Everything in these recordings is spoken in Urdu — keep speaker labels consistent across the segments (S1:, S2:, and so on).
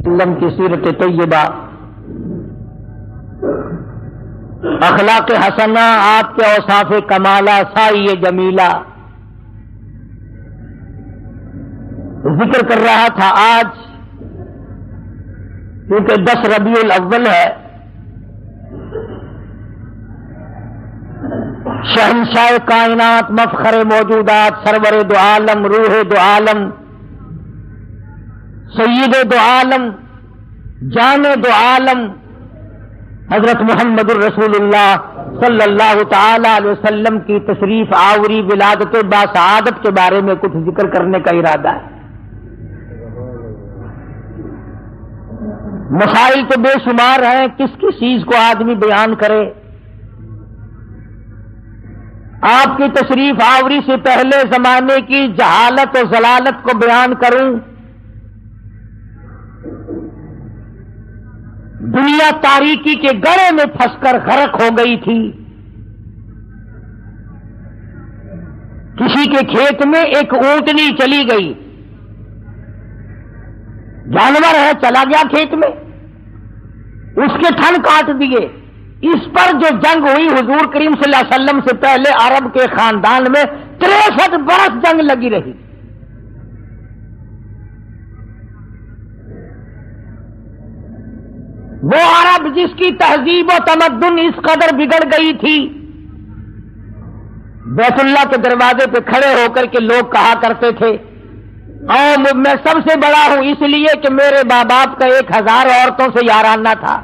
S1: وسلم کی سیرت طیبہ، اخلاق حسنہ، آپ کے اوصاف کمالہ، سائی جمیلہ ذکر کر رہا تھا۔ آج کیونکہ 10 ربیع الاول ہے، شہنشاہ کائنات، مفخر موجودات، سرور دو عالم، روح دو عالم، سید دو عالم، جان دو عالم، حضرت محمد الرسول اللہ صلی اللہ تعالی علیہ وسلم کی تشریف آوری، ولادت باسعادت کے بارے میں کچھ ذکر کرنے کا ارادہ ہے۔ مسائل تو بے شمار ہیں، کس کس چیز کو آدمی بیان کرے۔ آپ کی تشریف آوری سے پہلے زمانے کی جہالت و ضلالت کو بیان کروں۔ دنیا تاریکی کے گڑھے میں پھنس کر غرق ہو گئی تھی۔ کسی کے کھیت میں ایک اونٹنی چلی گئی، جانور ہے، چلا گیا کھیت میں، اس کے تھن کاٹ دیے۔ اس پر جو جنگ ہوئی حضور کریم صلی اللہ علیہ وسلم سے پہلے عرب کے خاندان میں 63 برس جنگ لگی رہی۔ وہ عرب جس کی تہذیب و تمدن اس قدر بگڑ گئی تھی، بیت اللہ کے دروازے پہ کھڑے ہو کر کے لوگ کہا کرتے تھے اور میں سب سے بڑا ہوں اس لیے کہ میرے ماں باپ کا 1000 عورتوں سے یارانہ تھا۔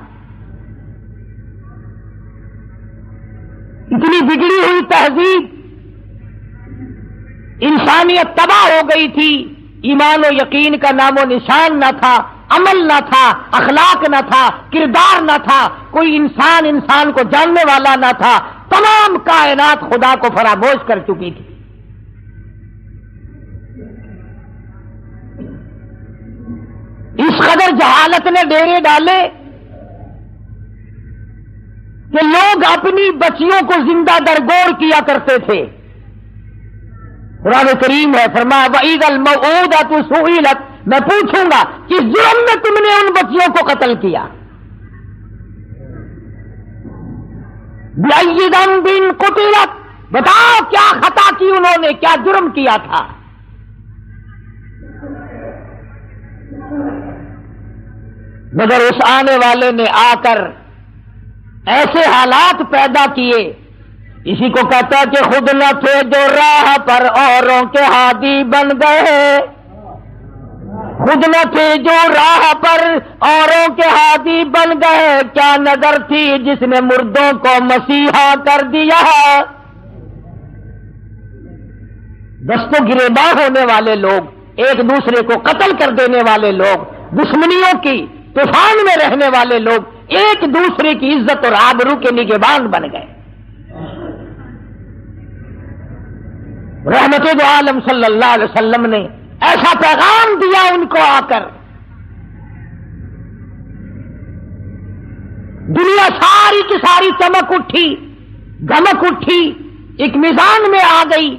S1: اتنی بگڑی ہوئی تہذیب، انسانیت تباہ ہو گئی تھی، ایمان و یقین کا نام و نشان نہ تھا، عمل نہ تھا، اخلاق نہ تھا، کردار نہ تھا، کوئی انسان کو جاننے والا نہ تھا، تمام کائنات خدا کو فراموش کر چکی تھی۔ اس قدر جہالت نے ڈیرے ڈالے کہ لوگ اپنی بچیوں کو زندہ درگور کیا کرتے تھے۔ قرآن کریم ہے، فرمایا وَإِذَا الْمَوْءُودَةُ سُئِلَتْ، میں پوچھوں گا کس جرم میں تم نے ان بچیوں کو قتل کیا۔ بِأَيِّ ذَنبٍ قُتِلَتْ، بتاؤ کیا خطا کی انہوں نے، کیا جرم کیا تھا۔ مگر اس آنے والے نے آ کر ایسے حالات پیدا کیے، اسی کو کہتا ہے کہ خود نہ تھے جو راہ پر اوروں کے ہادی بن گئے، خود نہ تھے جو راہ پر اوروں کے ہادی بن گئے، کیا نظر تھی جس نے مردوں کو مسیحا کر دیا۔ دست و گریباں ہونے والے لوگ، ایک دوسرے کو قتل کر دینے والے لوگ، دشمنیوں کی طوفان میں رہنے والے لوگ ایک دوسرے کی عزت اور آبرو کے نگہبان بن گئے۔ رحمت دو عالم صلی اللہ علیہ وسلم نے ایسا پیغام دیا ان کو آ کر، دنیا ساری کی ساری چمک اٹھی، گمک اٹھی، ایک میزان میں آ گئی۔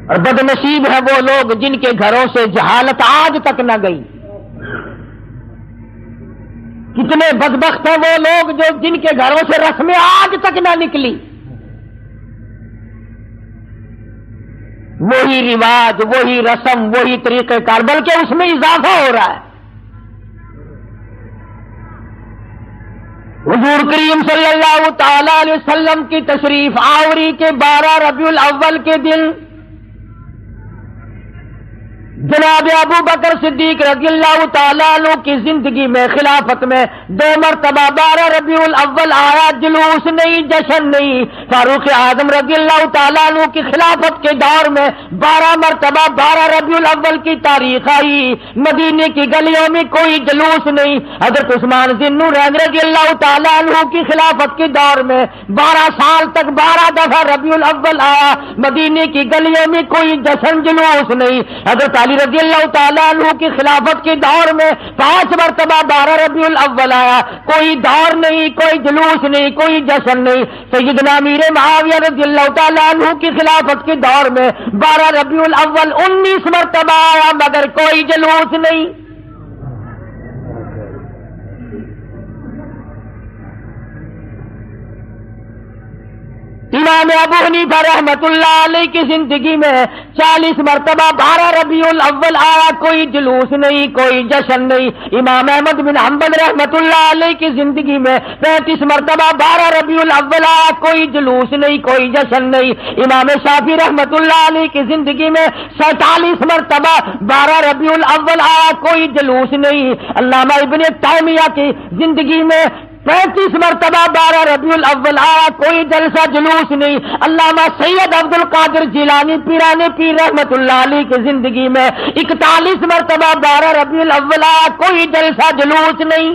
S1: اور بد نصیب ہے وہ لوگ جن کے گھروں سے جہالت آج تک نہ گئی۔ کتنے بدبخت ہیں وہ لوگ جو جن کے گھروں سے رسمیں آج تک نہ نکلی۔ وہی رواج، وہی رسم، وہی طریقہ کار، بلکہ اس میں اضافہ ہو رہا ہے۔ حضور کریم صلی اللہ تعالی علیہ وسلم کی تشریف آوری کے 12 ربیع الاول کے دن جناب ابو بکر صدیق رضی اللہ تعالیٰ عنہ کی زندگی میں، خلافت میں 2 مرتبہ 12 ربیع الاول آیا، جلوس نہیں، جشن نہیں۔ فاروق اعظم رضی اللہ تعالیٰ عنہ کی خلافت کے دور میں 12 مرتبہ 12 ربیع الاول کی تاریخ آئی، مدینے کی گلیوں میں کوئی جلوس نہیں۔ حضرت عثمان ذی النورین رضی اللہ تعالیٰ عنہ کی خلافت کے دور میں 12 سال تک 12 دفعہ ربیع الاول آیا، مدینے کی گلیوں میں کوئی جشن جلوس نہیں۔ حضرت علی رضی اللہ اللہ تعالیٰ عنہ کی خلافت کے دور میں 5 مرتبہ 12 ربیع الاول آیا، کوئی دور نہیں، کوئی جلوس نہیں، کوئی جشن نہیں۔ سیدنا امیر معاویہ رضی اللہ تعالیٰ عنہ کی خلافت کے دور میں 12 ربیع الاول 19 مرتبہ آیا، مگر کوئی جلوس نہیں۔ امام ابو حنیفہ رحمت اللہ علیہ کی زندگی میں 40 مرتبہ 12 ربیع الاول آیا، کوئی جلوس نہیں، کوئی جشن نہیں۔ امام احمد بن حنبل رحمت اللہ علیہ کی زندگی میں 35 مرتبہ 12 ربیع الاول آیا، کوئی جلوس نہیں، کوئی جشن نہیں۔ امام شافعی رحمت اللہ علیہ کی زندگی میں 47 مرتبہ 12 ربیع الاول آیا، کوئی جلوس نہیں۔ علامہ ابن تیمیہ کی زندگی میں 35 مرتبہ 12 ربیع الاول آیا، کوئی جلسہ جلوس نہیں۔ علامہ سید عبد القادر جیلانی پیران پیر رحمت اللہ علیہ کی زندگی میں 41 مرتبہ 12 ربیع الاول آیا، کوئی جلسہ جلوس نہیں۔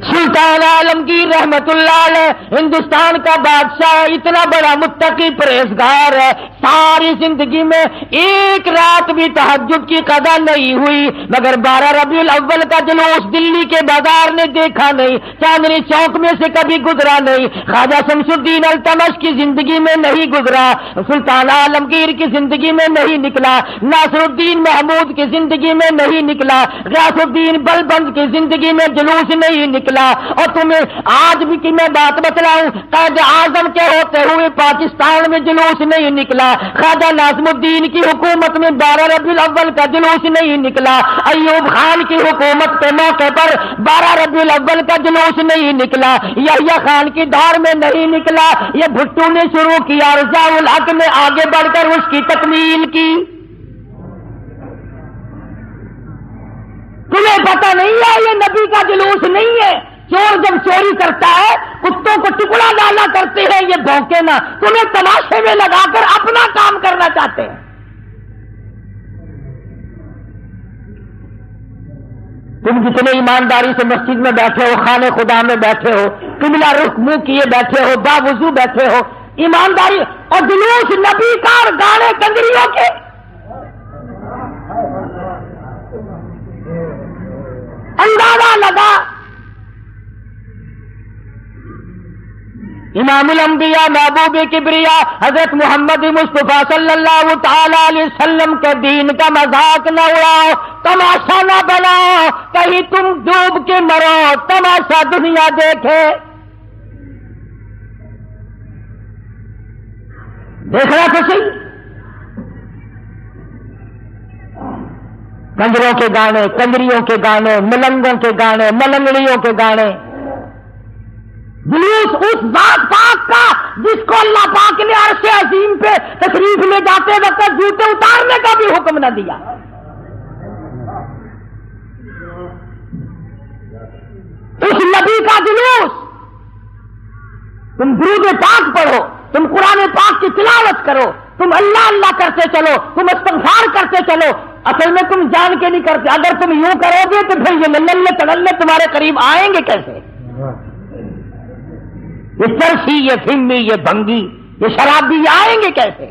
S1: سلطان عالمگیر رحمت اللہ علیہ ہندوستان کا بادشاہ، اتنا بڑا متقی پرہیزگار ہے، ساری زندگی میں ایک رات بھی تہجد کی قضا نہیں ہوئی، مگر 12 ربیع الاول کا جلوس دلی کے بازار نے دیکھا نہیں، چاندنی چوک میں سے کبھی گزرا نہیں، خواجہ شمس الدین التمش کی زندگی میں نہیں گزرا، سلطان عالمگیر کی زندگی میں نہیں نکلا، ناصر الدین محمود کی زندگی میں نہیں نکلا، غیاث الدین بلبند کی زندگی میں جلوس نہیں نکلا۔ اور تمہیں آج بھی کی میں بات بتلاؤں، قائد اعظم کے ہوتے ہوئے پاکستان میں جلوس نہیں نکلا، خواجہ ناظم الدین کی حکومت میں 12 ربیع الاول کا جلوس نہیں نکلا، ایوب خان کی حکومت کے موقع پر 12 ربیع الاول کا جلوس نہیں نکلا، یحییٰ خان کی دور میں نہیں نکلا، یہ بھٹو نے شروع کیا، رضا الحق نے آگے بڑھ کر اس کی تکمیل کی۔ تمہیں پتہ نہیں ہے یہ نبی کا جلوس نہیں ہے؟ چور جب چوری کرتا ہے کتوں کو ٹکڑا ڈالا کرتے ہیں، یہ بھونکے نہ، تمہیں تماشے میں لگا کر اپنا کام کرنا چاہتے ہیں۔ تم جتنے ایمانداری سے مسجد میں بیٹھے ہو، خانے خدا میں بیٹھے ہو، قبلہ رخ منہ کیے بیٹھے ہو، باوضو بیٹھے ہو، ایمانداری اور جلوس نبی کا اور گانے کنجریوں کے، اندازہ لگا۔ امام الانبیاء محبوب کبریا حضرت محمد مصطفیٰ صلی اللہ تعالی علیہ وسلم کے دین کا مذاق نہ اڑاؤ، تماشا نہ بناؤ، کہیں تم ڈوب کے مرو، تماشا دنیا دیکھے۔ دیکھنا تو صحیح، کنجروں کے گانے، کنجریوں کے گانے، ملنگوں کے گانے، ملنگڑیوں کے گانے، جلوس اس ذات پاک کا جس کو اللہ پاک نے عرش عظیم پہ تشریف لے جاتے وقت جوتے اتارنے کا بھی حکم نہ دیا۔ اس نبی کا جلوس، تم درود پاک پڑھو، تم قرآن پاک کی تلاوت کرو، تم اللہ اللہ کرتے چلو، تم استغفار کرتے چلو، اصل میں تم جان کے نہیں کرتے۔ اگر تم یوں کرو گے تو پھر یہ للے تللے تمہارے قریب آئیں گے کیسے؟ یہ چرسی، یہ فمی، یہ بھنگی، یہ شرابی آئیں گے کیسے؟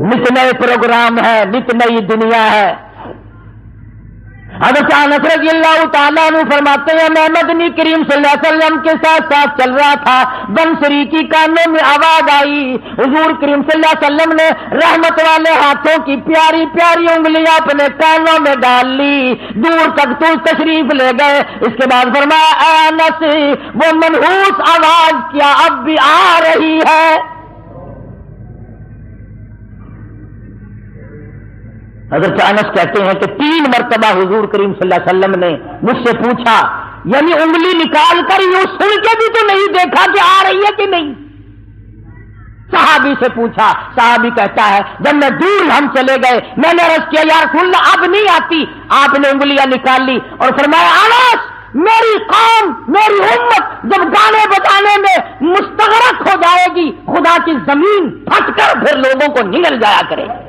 S1: نت نئے پروگرام ہے، نت نئی دنیا ہے۔ حضرت انس رضی اللہ تعالیٰ عنہ فرماتے ہیں میں مدنی کریم صلی اللہ علیہ وسلم کے ساتھ ساتھ چل رہا تھا، بنسری کی کانوں میں آواز آئی، حضور کریم صلی اللہ علیہ وسلم نے رحمت والے ہاتھوں کی پیاری پیاری انگلیاں اپنے کانوں میں ڈال لی، دور تک تو تشریف لے گئے۔ اس کے بعد فرمایا اے انس، وہ منحوس آواز کیا اب بھی آ رہی ہے؟ حضرت انس کہتے ہیں کہ 3 مرتبہ حضور کریم صلی اللہ علیہ وسلم نے مجھ سے پوچھا، یعنی انگلی نکال کر یوں سن کے بھی تو نہیں دیکھا کہ آ رہی ہے کہ نہیں؟ صحابی سے پوچھا، صحابی کہتا ہے جب میں دور ہم چلے گئے میں نے عرض کیا یا رسول اللہ اب نہیں آتی، آپ نے انگلیاں نکال لی اور فرمایا انس، میری قوم، میری امت جب گانے بجانے میں مستغرق ہو جائے گی، خدا کی زمین پھٹ کر پھر لوگوں کو نگل جایا کرے گی۔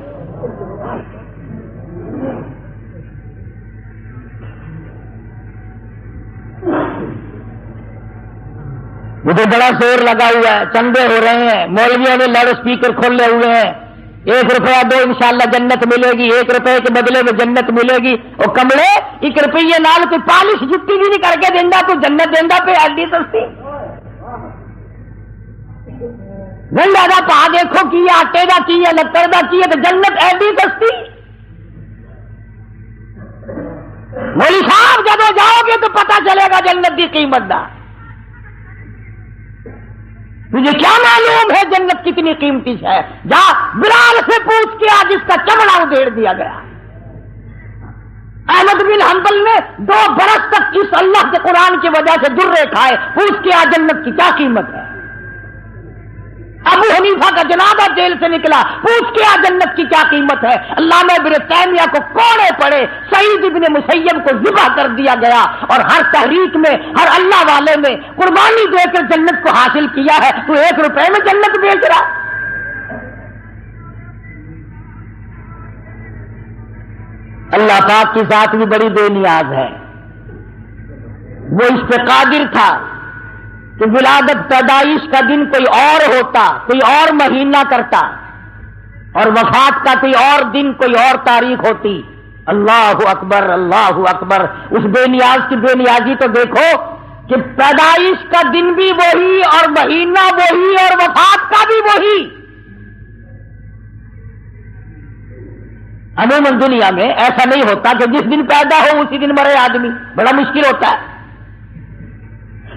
S1: وہ تو بڑا شور لگا ہوا ہے، چندے ہو رہے ہیں، مولویوں نے لاؤڈ اسپیکر کھولے ہوئے ہیں، 1 روپیہ دو انشاءاللہ جنت ملے گی، 1 روپے کے بدلے میں جنت ملے گی۔ اور کمڑے 1 روپیے نال کوئی پالش جتی بھی نہیں کر کے دینا تو جنت دینا پہ ایڈی سستی گنڈا دا پا دیکھو کی ہے، آٹے دا کی ہے، لکڑ دا کی ہے، تو جنت ایڈی سستی۔ مولی صاحب جب جاؤ گے تو پتہ چلے گا جنت کی قیمت دا۔ تجھے کیا معلوم ہے جنت کتنی قیمتی ہے؟ جا بلال سے پوچھ کے آج اس کا چمڑا ادھیڑ دیا گیا۔ احمد بن حنبل نے 2 برس تک اس اللہ کے قرآن کی وجہ سے درے کھائے، پوچھ کے آج جنت کی کیا قیمت ہے۔ ابو حنیفہ کا جنازہ جیل سے نکلا، پوچھ کے آج جنت کی کیا قیمت ہے۔ علامہ ابن تیمیہ کو کوڑے پڑے، سعید ابن مسیب کو ذبح کر دیا گیا، اور ہر تحریک میں، ہر اللہ والے میں قربانی دے کر جنت کو حاصل کیا ہے، تو 1 روپے میں جنت بیچ رہا۔ اللہ پاک کی ذات بھی بڑی بے نیاز ہے، وہ اس پہ قادر تھا کہ ولادت پیدائش کا دن کوئی اور ہوتا، کوئی اور مہینہ کرتا، اور وفات کا کوئی اور دن، کوئی اور تاریخ ہوتی۔ اللہ اکبر، اللہ اکبر۔ اس بے نیاز کی بے نیازی تو دیکھو کہ پیدائش کا دن بھی وہی، اور مہینہ وہی، اور وفات کا بھی وہی۔ عموماً دنیا میں ایسا نہیں ہوتا کہ جس دن پیدا ہو اسی دن مرے آدمی، بڑا مشکل ہوتا ہے،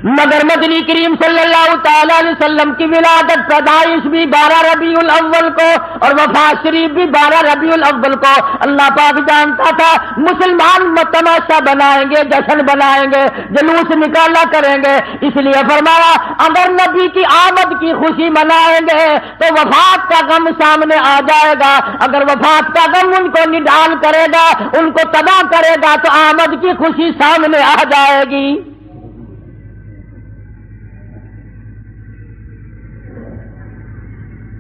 S1: مگر مدنی کریم صلی اللہ تعالی علیہ وسلم کی ولادت پیدائش بھی 12 ربیع الاول کو اور وفات شریف بھی 12 ربیع الاول کو۔ اللہ پاک جانتا تھا مسلمان تماشا بنائیں گے، جشن بنائیں گے، جلوس نکالا کریں گے، اس لیے فرمایا اگر نبی کی آمد کی خوشی منائیں گے تو وفات کا غم سامنے آ جائے گا، اگر وفات کا غم ان کو نڈال کرے گا، ان کو تباہ کرے گا، تو آمد کی خوشی سامنے آ جائے گی۔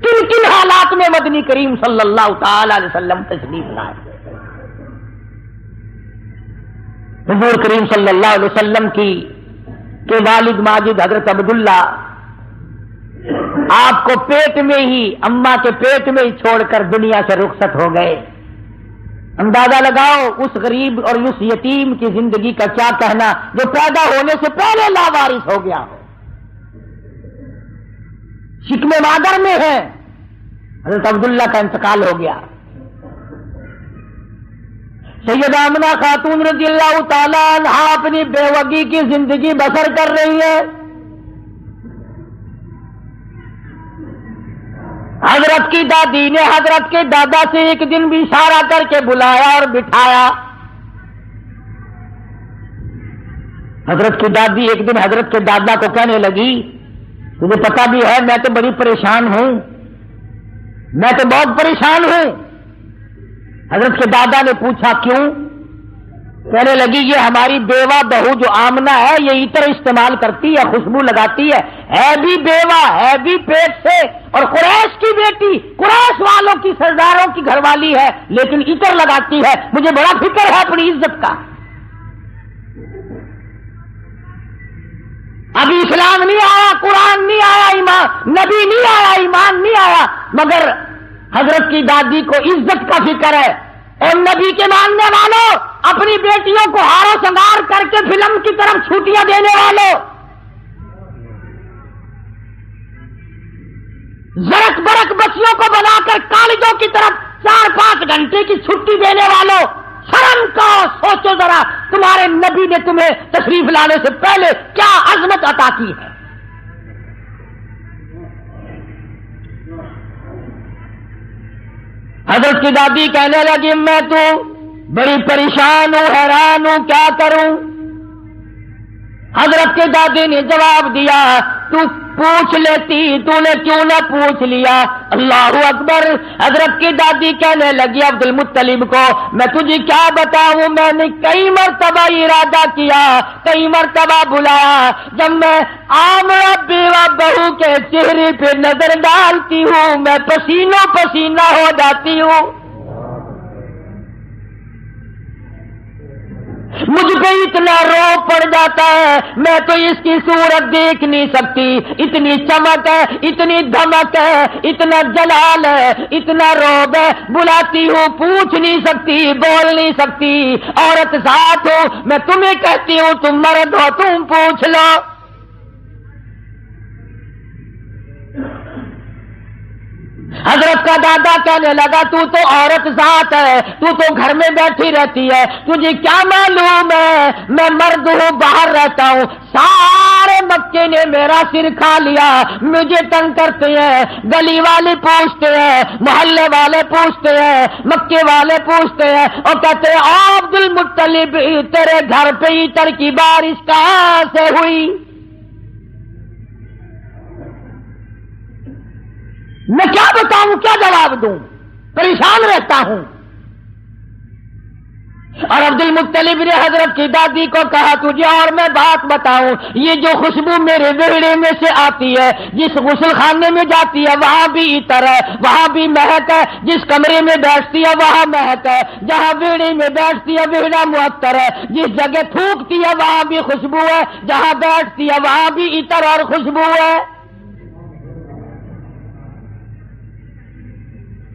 S1: کن کن حالات میں مدنی کریم صلی اللہ تعالی علیہ وسلم تشریف لائے؟ حضور کریم صلی اللہ علیہ وسلم کے والد ماجد حضرت عبداللہ آپ کو پیٹ میں ہی، اماں کے پیٹ میں ہی چھوڑ کر دنیا سے رخصت ہو گئے۔ اندازہ لگاؤ اس غریب اور اس یتیم کی زندگی کا کیا کہنا جو پیدا ہونے سے پہلے لاوارث ہو گیا ہو، شکم مادر میں ہے۔ حضرت عبداللہ کا انتقال ہو گیا۔ سیدہ آمنہ خاتون رضی اللہ تعالیٰ عنہا اپنی بیوگی کی زندگی بسر کر رہی ہے۔ حضرت کی دادی نے حضرت کے دادا سے ایک دن بھی اشارہ کر کے بلایا اور بٹھایا۔ حضرت کی دادی ایک دن حضرت کے دادا کو کہنے لگی تجھے پتا بھی ہے میں تو بڑی پریشان ہوں، میں تو بہت پریشان ہوں۔ حضرت کے دادا نے پوچھا کیوں؟ کہنے لگی یہ ہماری بیوہ بہو جو آمنہ ہے یہ عطر استعمال کرتی ہے، خوشبو لگاتی ہے بھی بیوہ، ہے بھی پیٹ سے، اور قریش کی بیٹی، قریش والوں کی سرداروں کی گھر والی ہے، لیکن عطر لگاتی ہے، مجھے بڑا فکر ہے اپنی عزت کا۔ ابھی اسلام نہیں آیا، قرآن نہیں آیا، ایمان نبی نہیں آیا، ایمان نہیں آیا، مگر حضرت کی دادی کو عزت کا فکر ہے۔ اور نبی کے ماننے والوں، اپنی بیٹیوں کو ہار و سنگار کر کے فلم کی طرف چھٹیاں دینے والوں، زرک برک بچیوں کو بنا کر کالجوں کی طرف 4-5 گھنٹے کی چھٹی دینے والوں، شرم کا سوچو ذرا تمہارے نبی نے تمہیں تشریف لانے سے پہلے کیا عظمت عطا کی ہے۔ حضرت کی دادی کہنے لگی میں تو بڑی پریشان ہوں، حیران ہوں، کیا کروں؟ حضرت کے دادی نے جواب دیا تو پوچھ لیتی، تو نے کیوں نہ پوچھ لیا؟ اللہ اکبر۔ حضرت کی دادی کہنے لگی عبد المطلب کو میں تجھے کیا بتاؤں، میں نے کئی مرتبہ ارادہ کیا، کئی مرتبہ بلایا، جب میں آمنہ بیوہ بہو کے چہرے پہ نظر ڈالتی ہوں میں پسینوں پسینہ ہو جاتی ہوں، مجھ پہ اتنا رو پڑ جاتا ہے، ہے میں تو اس کی صورت دیکھ نہیں سکتی، اتنی چمک ہے، اتنی دھمک ہے، اتنا جلال ہے، اتنا رعب ہے، بلاتی ہوں پوچھ نہیں سکتی، بول نہیں سکتی، عورت ذات ہو، میں تمہیں کہتی ہوں تم مرد ہو، تم پوچھ لو۔ حضرت کا دادا کہنے لگا تو عورت ذات ہے، تو گھر میں بیٹھی رہتی ہے، تجھے کیا معلوم ہے میں مرد ہوں، باہر رہتا ہوں، سارے مکے نے میرا سر کھا لیا، مجھے تنگ کرتے ہیں، گلی والے پوچھتے ہیں، محلے والے پوچھتے ہیں، مکے والے پوچھتے ہیں اور کہتے ہیں عبد المطلب تیرے گھر پہ عطر کی بارش کہاں سے ہوئی؟ میں کیا بتاؤں، کیا جواب دوں، پریشان رہتا ہوں۔ اور عبد المطلب نے حضرت کی دادی کو کہا تجھے اور میں بات بتاؤں، یہ جو خوشبو میرے ویڑے میں سے آتی ہے، جس غسل خانے میں جاتی ہے وہاں بھی عطر ہے، وہاں بھی مہک ہے، جس کمرے میں بیٹھتی ہے وہاں مہک ہے، جہاں ویڑے میں بیٹھتی ہے ویڑا معطر ہے، جس جگہ تھوکتی ہے وہاں بھی خوشبو ہے، جہاں بیٹھتی ہے وہاں بھی عطر اور خوشبو ہے۔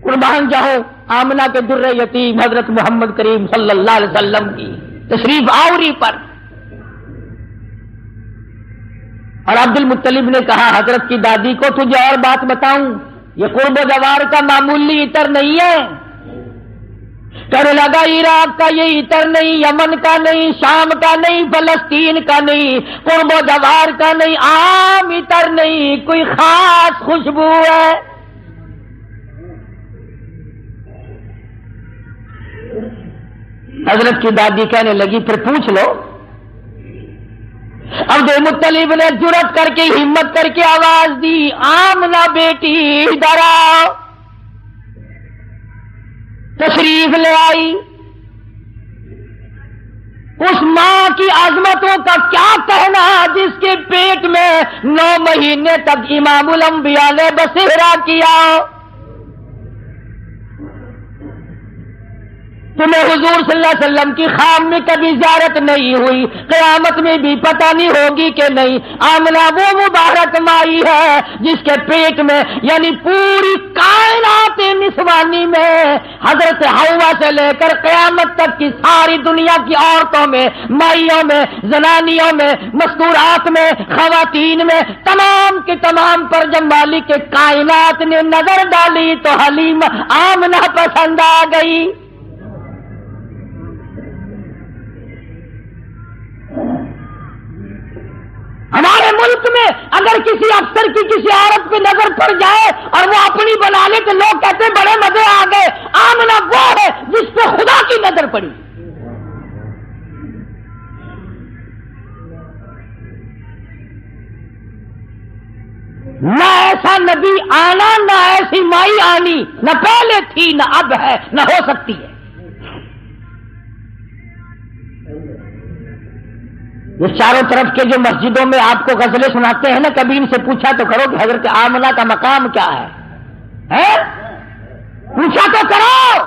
S1: قربان جاؤ آمنہ کے در یتیم حضرت محمد کریم صلی اللہ علیہ وسلم کی تشریف آوری پر۔ اور عبد المطلب نے کہا حضرت کی دادی کو تجھے اور بات بتاؤں، یہ قرب و جوار کا معمولی عطر نہیں ہے۔ کہنے لگا عراق کا یہ عطر نہیں، یمن کا نہیں، شام کا نہیں، فلسطین کا نہیں، قرب و جوار کا نہیں، عام عطر نہیں، کوئی خاص خوشبو ہے۔ حضرت کی دادی کہنے لگی پھر پوچھ لو۔ عبد المطلب نے جرأت کر کے ہمت کر کے آواز دی آمنہ بیٹی ادھر آؤ، تشریف لے آئی۔ اس ماں کی عظمتوں کا کیا کہنا جس کے پیٹ میں 9 مہینے تک امام الانبیاء نے بسیرا کیا۔ تمہیں حضور صلی اللہ علیہ وسلم کی خام میں کبھی زیارت نہیں ہوئی، قیامت میں بھی پتہ نہیں ہوگی کہ نہیں۔ آمنہ وہ مبارک مائی ہے جس کے پیٹ میں یعنی پوری کائنات نسوانی میں حضرت حوا سے لے کر قیامت تک کی ساری دنیا کی عورتوں میں، مائیوں میں، زنانیوں میں، مستورات میں، خواتین میں، تمام کے تمام پر جب مالک کے کائنات نے نظر ڈالی تو حلیم آمنہ پسند آ گئی۔ ہمارے ملک میں اگر کسی افسر کی کسی عورت پہ نظر پڑ جائے اور وہ اپنی بنا لے تو لوگ کہتے ہیں بڑے مزے آ گئے۔ آمنہ وہ ہے جس پہ خدا کی نظر پڑی۔ نہ ایسا نبی آنا، نہ ایسی مائی آنی، نہ پہلے تھی نہ اب ہے نہ ہو سکتی ہے۔ یہ چاروں طرف کے جو مسجدوں میں آپ کو غزلیں سناتے ہیں نا، کبھی ان سے پوچھا تو کرو کہ حضرت آمنہ کا مقام کیا ہے؟ پوچھا تو کرو۔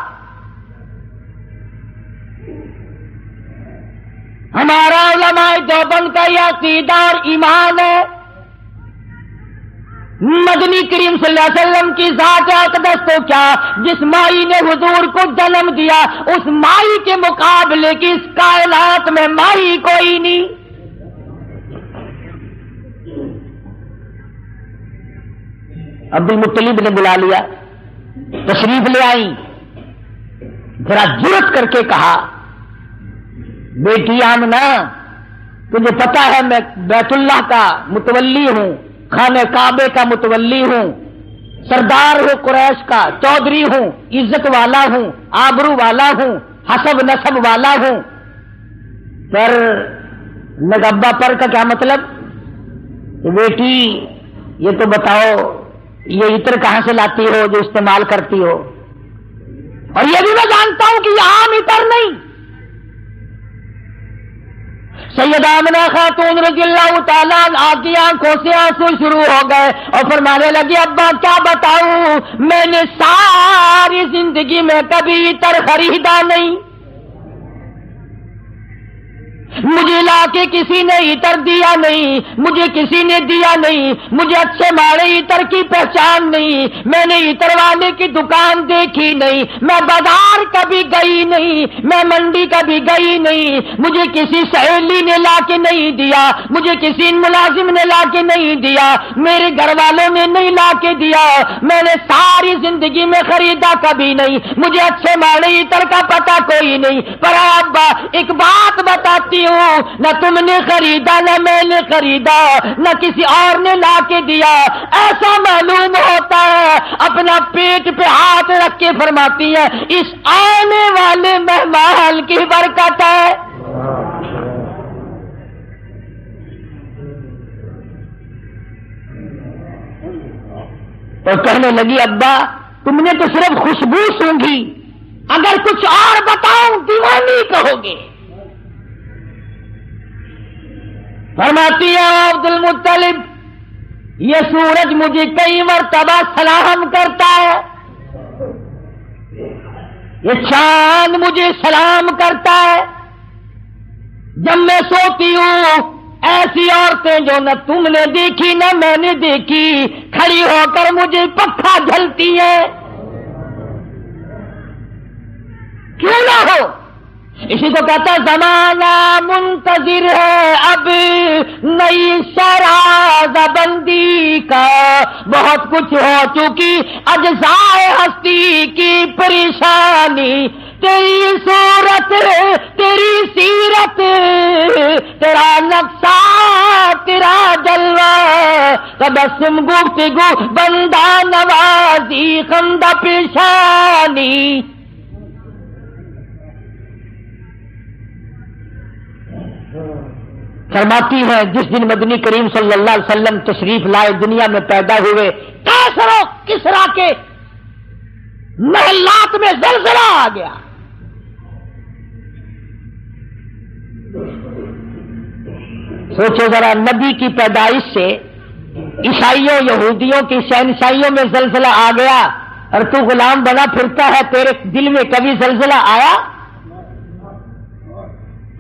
S1: ہمارا علماء دیوبند کا یہ عقیدہ اور ایمان ہے، مدنی کریم صلی اللہ علیہ وسلم کی ذات اقدس تو کیا، جس مائی نے حضور کو جنم دیا اس مائی کے مقابلے کی اس کائنات میں مائی کوئی نہیں۔ عبد المطلب نے بلا لیا، تشریف لے آئی، ذرا جرأت کر کے کہا بیٹی آمنہ تجھے پتا ہے میں بیت اللہ کا متولی ہوں، خانہ کعبے کا متولی ہوں، سردار ہوں قریش کا، چودھری ہوں، عزت والا ہوں، آبرو والا ہوں، حسب نسب والا ہوں۔ پر نگبا پر کا کیا مطلب؟ بیٹی یہ تو بتاؤ یہ عطر کہاں سے لاتی ہو جو استعمال کرتی ہو؟ اور یہ بھی میں جانتا ہوں کہ یہ عام عطر نہیں۔ سیدہ آمنہ خاتون رضی اللہ تعالیٰ عنہا کی آنکھوں سے آنسو شروع ہو گئے اور فرمانے لگی ابا کیا بتاؤں، میں نے ساری زندگی میں کبھی عطر خریدا نہیں، مجھے لا کے کسی نے عطر دیا نہیں، مجھے کسی نے دیا نہیں، مجھے اچھے ماڑے عطر کی پہچان نہیں، میں نے عطر والے کی دکان دیکھی نہیں، میں بازار کبھی گئی نہیں، میں منڈی کبھی گئی نہیں، مجھے کسی سہیلی نے لا کے نہیں دیا، مجھے کسی ملازم نے لا کے نہیں دیا، میرے گھر والوں نے نہیں لا کے دیا، میں نے ساری زندگی میں خریدا کبھی نہیں، مجھے اچھے ماڑے عطر کا پتہ کوئی نہیں، پر ابا ایک بات بتاتی ہوں، نہ تم نے خریدا نہ میں نے خریدا نہ کسی اور نے لا کے دیا، ایسا معلوم ہوتا ہے، اپنا پیٹ پہ ہاتھ رکھ کے فرماتی ہے اس آنے والے مہمان کی برکت ہے۔ تو کہنے لگی ابا تم نے تو صرف خوشبو سونگھی، اگر کچھ اور بتاؤں دیوانی کہو گے۔ فرماتی ہے عبد المطلب یہ سورج مجھے کئی مرتبہ سلام کرتا ہے، یہ چاند مجھے سلام کرتا ہے، جب میں سوتی ہوں ایسی عورتیں جو نہ تم نے دیکھی نہ میں نے دیکھی کھڑی ہو کر مجھے پکھا جھلتی ہیں، کیوں نہ ہو؟ اسی کو کہتا زمانہ منتظر ہے اب نئی شراز بندی کا، بہت کچھ ہو چکی اجزائے ہستی کی پریشانی، تیری صورت تیری سیرت تیرا نقشہ تیرا جلوہ، تبسم گفتگو بندہ نوازی خندہ پیشانی۔ فرماتی ہے جس دن مدنی کریم صلی اللہ علیہ وسلم تشریف لائے دنیا میں پیدا ہوئے، کیسر و کسریٰ کے محلات میں زلزلہ آ گیا، سوچو ذرا نبی کی پیدائش سے عیسائیوں یہودیوں کی شہنشاہیوں میں زلزلہ آ گیا اور تو غلام بنا پھرتا ہے، تیرے دل میں کبھی زلزلہ آیا؟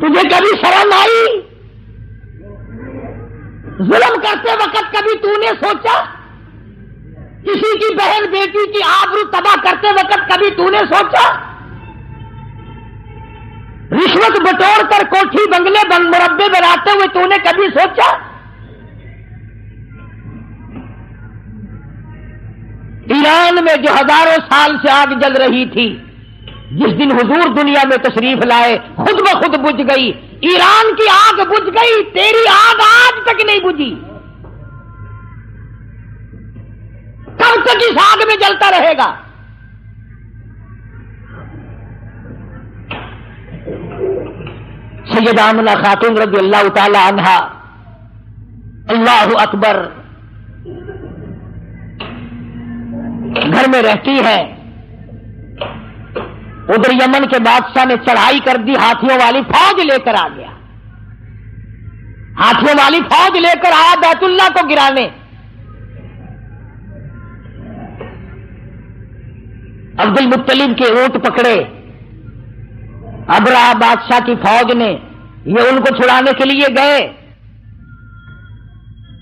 S1: تجھے کبھی شرم آئی؟ ظلم کرتے وقت کبھی تو نے سوچا؟ کسی کی بہن بیٹی کی آبرو تباہ کرتے وقت کبھی تو نے سوچا؟ رشوت بٹور کر کوٹھی بنگلے مربے بناتے ہوئے تو نے کبھی سوچا؟ ایران میں جو ہزاروں سال سے آگ جل رہی تھی، جس دن حضور دنیا میں تشریف لائے خود بخود بجھ گئی، ایران کی آگ بجھ گئی، تیری آگ آج تک نہیں بجھی، کب تک اس آگ میں جلتا رہے گا؟ سیدہ آمنہ خاتون رضی اللہ تعالی عنہا اللہ اکبر گھر میں رہتی ہے، ادھر یمن کے بادشاہ نے چڑھائی کر دی، ہاتھیوں والی فوج لے کر آ گیا، ہاتھیوں والی فوج لے کر آیا بیت اللہ کو گرانے۔ عبد المطلب کے اونٹ پکڑے ابرہہ بادشاہ کی فوج نے، یہ ان کو چھڑانے کے لیے گئے،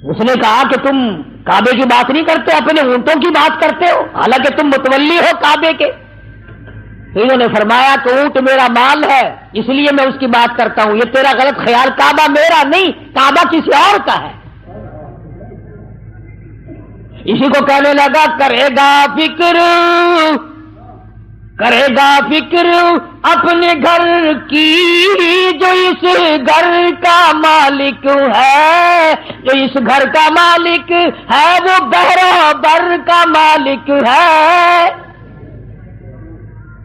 S1: اس نے کہا کہ تم کعبے کی بات نہیں کرتے، اپنے اونٹوں کی بات کرتے ہو، حالانکہ تم متولی ہو کعبے کے۔ تو انہوں نے فرمایا کہ اونٹ میرا مال ہے اس لیے میں اس کی بات کرتا ہوں، یہ تیرا غلط خیال، کعبہ میرا نہیں، کعبہ کسی اور کا ہے۔ اسی کو کہنے لگا کرے گا فکر اپنے گھر کی جو اس گھر کا مالک ہے، جو اس گھر کا مالک ہے وہ بحر بر کا مالک ہے،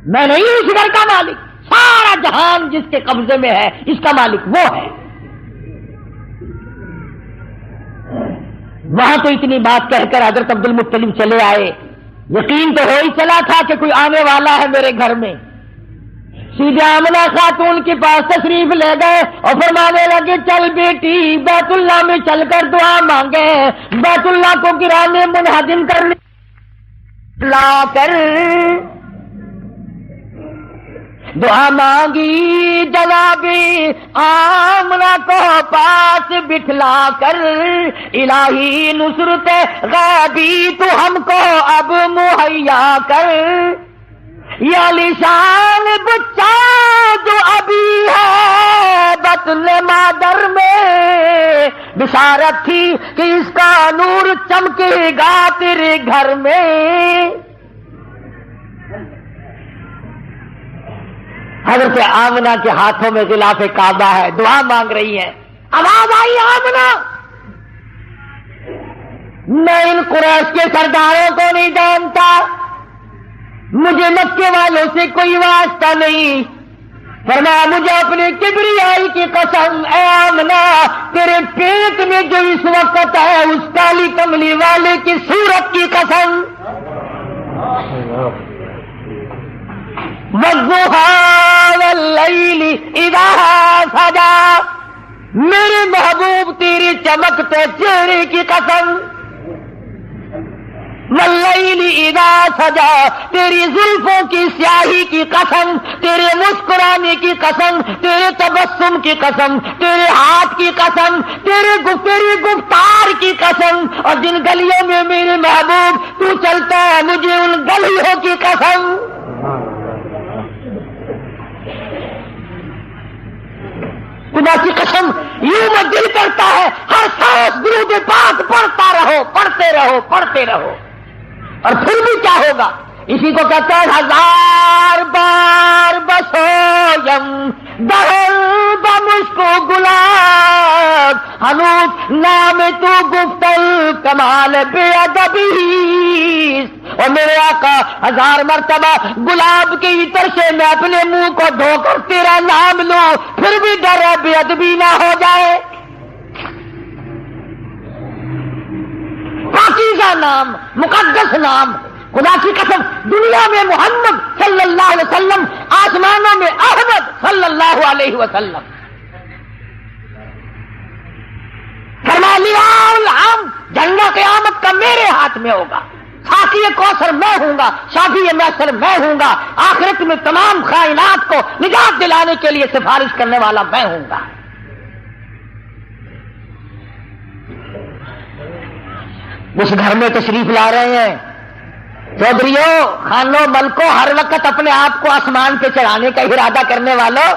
S1: میں نہیں اس گھر کا مالک، سارا جہان جس کے قبضے میں ہے اس کا مالک وہ ہے۔ وہاں تو اتنی بات کہہ کر حضرت عبد المطلب چلے آئے، یقین تو ہو ہی چلا تھا کہ کوئی آنے والا ہے میرے گھر میں۔ سیدھے آمنہ خاتون کے پاس تشریف لے گئے اور فرمانے لگے چل بیٹی بیت اللہ میں چل کر دعا مانگے، بیت اللہ کو گرانے منہدم کرنے لا کر دعا مانگی جنابی آمنہ کو پاس بٹھلا کر، الہی نصرت غیبی تو ہم کو اب مہیا کر، یا لسان بچہ جو ابھی ہے بطن مادر میں، بشارت تھی کہ اس کا نور چمکے گا تیرے گھر میں۔ حضرت آمنہ کے ہاتھوں میں غلاف کعبہ ہے، دعا مانگ رہی ہے، آواز آئی آمنہ، میں ان قریش کے سرداروں کو نہیں جانتا، مجھے مکے والوں سے کوئی واسطہ نہیں، فرمایا مجھے اپنے کبریائی کی قسم، اے آمنہ تیرے پیٹ میں جو اس وقت ہے اس کالی کملی والے کی صورت کی قسم، وَالضُّحَىٰ وَاللَّيْلِ إِذَا سَجَىٰ، میرے محبوب تیری چمکتے چہرے کی قسم، وَاللَّيْلِ إِذَا سَجَىٰ تیری زلفوں کی سیاہی کی قسم، تیرے مسکرانے کی قسم، تیرے تبسم کی قسم، تیرے ہاتھ کی قسم، تیری گفتار کی قسم، اور جن گلیوں میں میرے محبوب تو چلتا ہے مجھے ان گلیوں کی قسم۔ خدا کی قسم یوں میں دل کرتا ہے ہر سانس درود پاک پڑھتا رہو، پڑھتے رہو، پڑھتے رہو، اور پھر بھی کیا ہوگا؟ اسی کو کہتا ہے ہزار بار بسویم دہل بمشکو گلاب، ہنوز نام تو گفتل کمال بے ادبی، اور میرے آقا ہزار مرتبہ گلاب کے عطر سے میں اپنے منہ کو دھو کر تیرا نام لوں، پھر بھی ڈر ہے بے ادبی نہ ہو جائے۔ پاکیزہ نام، مقدس نام، خدا کی قسم دنیا میں محمد صلی اللہ علیہ وسلم، آسمانوں میں احمد صلی اللہ علیہ وسلم، فرما لیا العام جنگ قیامت کا میرے ہاتھ میں ہوگا، ساقی کوثر میں ہوں گا، شافی محشر میں ہوں گا، آخرت میں تمام کائنات کو نجات دلانے کے لیے سفارش کرنے والا میں ہوں گا۔ اس گھر میں تشریف لا رہے ہیں چودھریوں، خانوں، ملکوں، ہر وقت اپنے آپ کو آسمان پہ چڑھانے کا ارادہ کرنے والوں،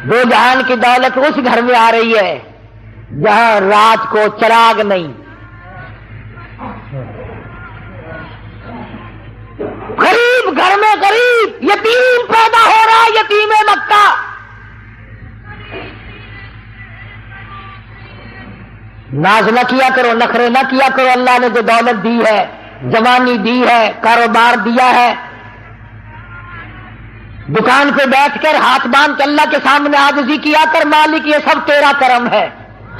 S1: دو جہان کی دولت اس گھر میں آ رہی ہے جہاں رات کو چراغ نہیں، غریب گھر میں غریب یتیم پیدا ہو رہا ہے، یتیم مکہ۔ ناز نہ کیا کرو، نخرے نہ کیا کرو، اللہ نے جو دولت دی ہے، جوانی دی ہے، کاروبار دیا ہے، دکان پہ بیٹھ کر ہاتھ باندھ کے اللہ کے سامنے عاجزی کیا کر، مالک یہ سب تیرا کرم ہے،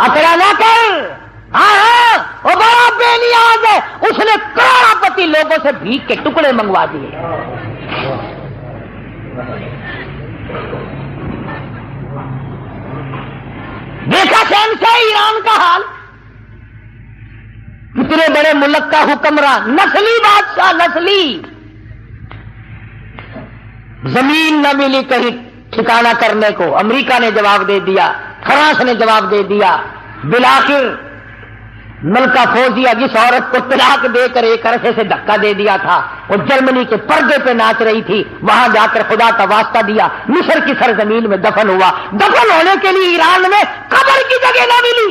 S1: اکڑا نہ کر۔ ہاں وہ بڑا بے نیاز ہے، اس نے کروڑا پتی لوگوں سے بھیک کے ٹکڑے منگوا دیے۔ دیکھا شہنشاہ ایران کا حال، کتنے بڑے ملک کا حکمران، نسلی بادشاہ، نسلی، زمین نہ ملی کہیں ٹھکانہ کرنے کو، امریکہ نے جواب دے دیا، فرانس نے جواب دے دیا، بالآخر ملکہ فوزیہ جس عورت کو طلاق دے کر ایک عرصے سے دھکا دے دیا تھا، وہ جرمنی کے پردے پہ ناچ رہی تھی، وہاں جا کر خدا کا واسطہ دیا، مصر کی سرزمین میں دفن ہوا۔ دفن ہونے کے لیے ایران میں قبر کی جگہ نہ ملی۔